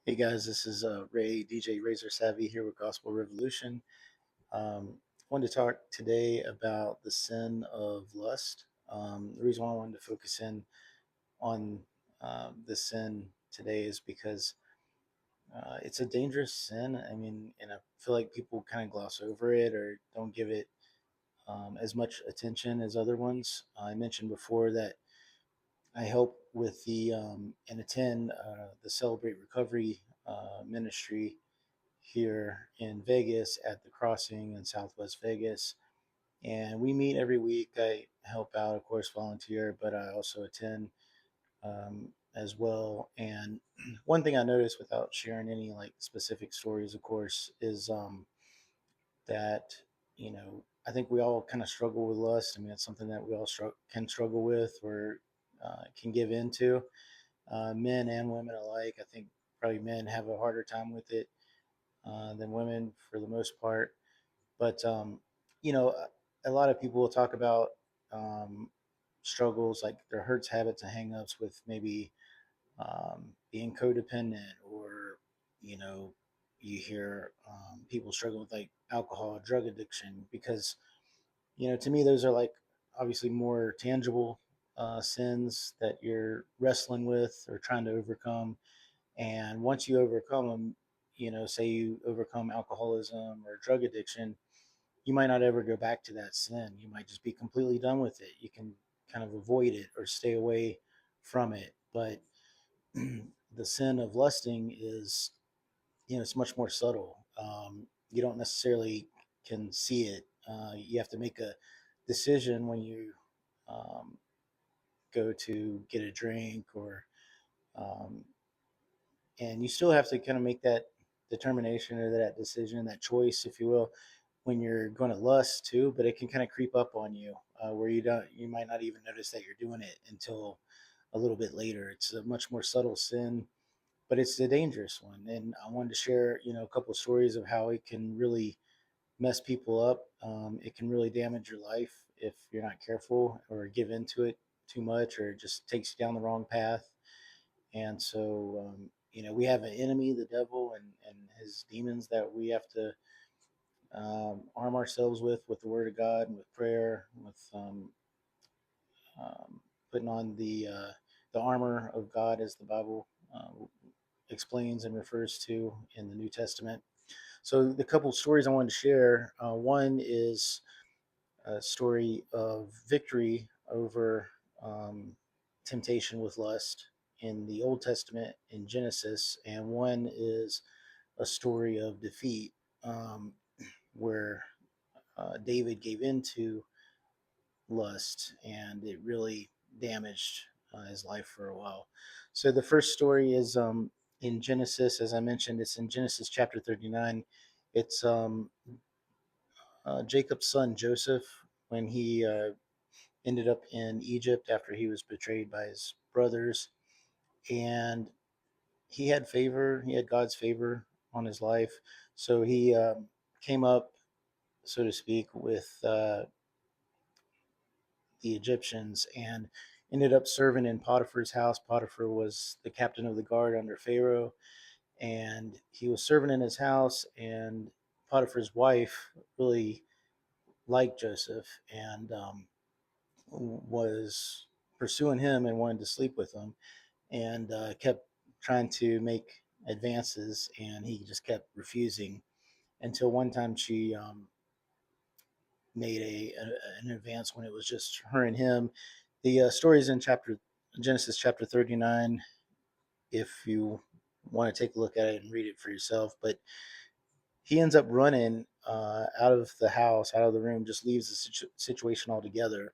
Hey guys, this is Ray, DJ Razor Savvy here with Gospel Revolution. Wanted to talk today about the sin of lust. The reason why I wanted to focus in on the sin today is because it's a dangerous sin. I mean, and I feel like people kind of gloss over it or don't give it as much attention as other ones. I mentioned before that I help with the and attend the Celebrate Recovery ministry here in Vegas at the Crossing in Southwest Vegas. And we meet every week. I help out, of course, volunteer, but I also attend as well. And one thing I noticed, without sharing any like specific stories, of course, is that, I think we all kind of struggle with lust. I mean, it's something that we all can struggle with or can give into, men and women alike. I think probably men have a harder time with it than women for the most part. But you know, a lot of people will talk about um, struggles like their hurts, habits, and hangups with maybe being codependent, or you know, you hear people struggle with like alcohol, drug addiction, because to me those are like obviously more tangible sins that you're wrestling with or trying to overcome. And once you overcome them, say you overcome alcoholism or drug addiction, you might not ever go back to that sin. You might just be completely done with it. You can kind of avoid it or stay away from it. But the sin of lusting is, it's much more subtle. You don't necessarily can see it. You have to make a decision when you um, go to get a drink, or um, and you still have to kind of make that determination or that decision, that choice, if you will, when you're going to lust too. But it can kind of creep up on you, where you might not even notice that you're doing it until a little bit later. It's a much more subtle sin, but it's a dangerous one. And I wanted to share, a couple of stories of how it can really mess people up. It can really damage your life if you're not careful or give into it too much, or it just takes you down the wrong path. And so, we have an enemy, the devil, and his demons that we have to arm ourselves with the Word of God and with prayer, with putting on the armor of God, as the Bible explains and refers to in the New Testament. So, the couple stories I wanted to share. One is a story of victory over um, temptation with lust in the Old Testament in Genesis, and one is a story of defeat, um, where David gave into lust and it really damaged his life for a while. So the first story is in Genesis, as I mentioned, it's in Genesis chapter 39. It's Jacob's son Joseph, when he ended up in Egypt after he was betrayed by his brothers. And he had favor, he had God's favor on his life. So he came up, so to speak, with the Egyptians and ended up serving in Potiphar's house. Potiphar was the captain of the guard under Pharaoh, and he was serving in his house. And Potiphar's wife really liked Joseph and was pursuing him and wanted to sleep with him, and kept trying to make advances, and he just kept refusing until one time she made an advance when it was just her and him. The story is in chapter Genesis chapter 39. If you want to take a look at it and read it for yourself, but he ends up running out of the house, out of the room, just leaves the situation altogether,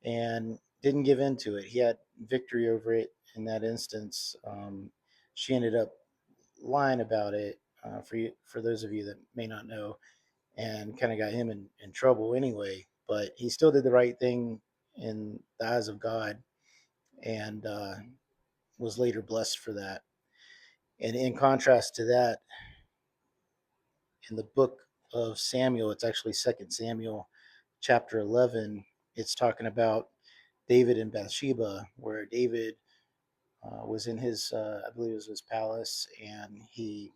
and didn't give in to it. He had victory over it in that instance. She ended up lying about it, for those of you that may not know, and kind of got him in trouble anyway. But he still did the right thing in the eyes of God, and was later blessed for that. And in contrast to that, in the book of Samuel, it's actually Second Samuel chapter 11. It's talking about David and Bathsheba, where David was in his, I believe it was his palace, and he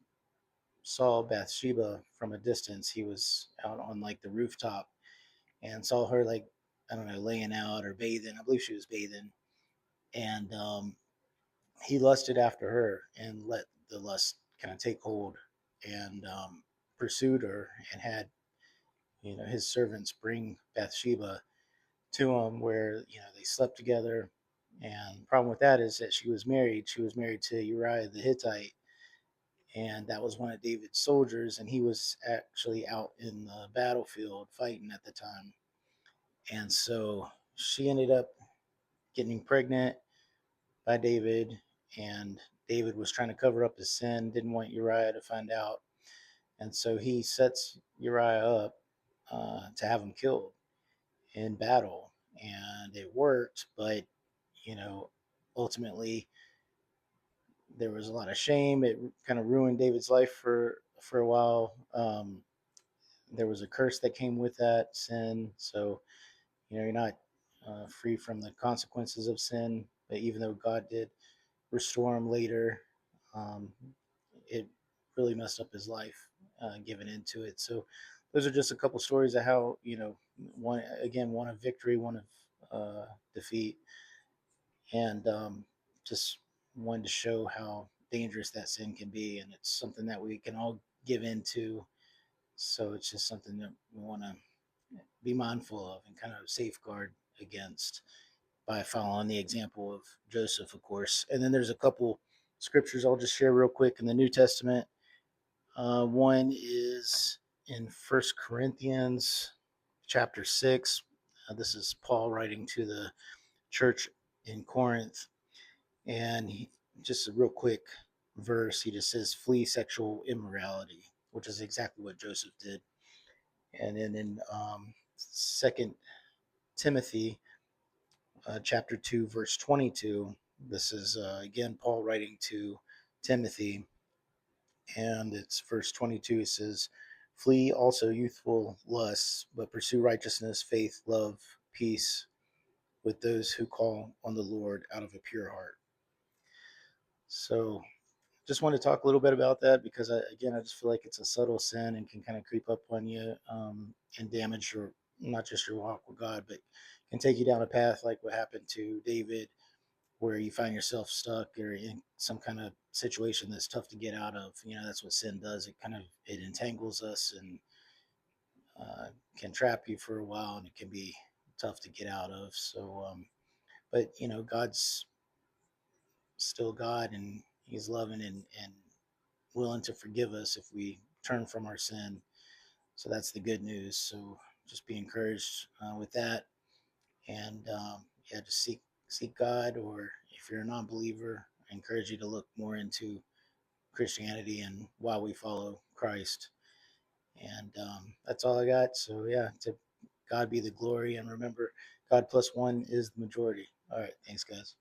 saw Bathsheba from a distance. He was out on like the rooftop and saw her like, I don't know, laying out or bathing. I believe she was bathing, and he lusted after her and let the lust kind of take hold, and pursued her, and had his servants bring Bathsheba to him, where they slept together. And the problem with that is that she was married. She was married to Uriah the Hittite, and that was one of David's soldiers, and he was actually out in the battlefield fighting at the time. And so she ended up getting pregnant by David, and David was trying to cover up his sin, didn't want Uriah to find out, and so he sets Uriah up to have him killed in battle, and it worked. But you know, ultimately, there was a lot of shame. It kind of ruined David's life for a while. There was a curse that came with that sin, so you're not free from the consequences of sin. But even though God did restore him later, um, it really messed up his life, giving into it. So those are just a couple stories of how one of victory, one of defeat, and just wanted to show how dangerous that sin can be, and it's something that we can all give into. So it's just something that we want to be mindful of and kind of safeguard against by following the example of Joseph, of course. And then there's a couple scriptures I'll just share real quick in the New Testament. One is in First Corinthians chapter 6. This is Paul writing to the church in Corinth. And just a real quick verse, he just says, flee sexual immorality, which is exactly what Joseph did. And then in 2 Timothy chapter 2, verse 22, this is again Paul writing to Timothy, and it's verse 22. It says, flee also youthful lusts, but pursue righteousness, faith, love, peace with those who call on the Lord out of a pure heart. So just want to talk a little bit about that, because I just feel like it's a subtle sin and can kind of creep up on you, and damage your, not just your walk with God, but can take you down a path like what happened to David, where you find yourself stuck or in some kind of situation that's tough to get out of. That's what sin does. It entangles us, and uh, can trap you for a while, and it can be tough to get out of. So, but God's still God, and He's loving and willing to forgive us if we turn from our sin. So that's the good news. So just be encouraged with that, and yeah, just seek God. Or if you're a non-believer, I encourage you to look more into Christianity and why we follow Christ. And that's all I got. So yeah, to God be the glory, and remember, God plus one is the majority. All right, thanks, guys.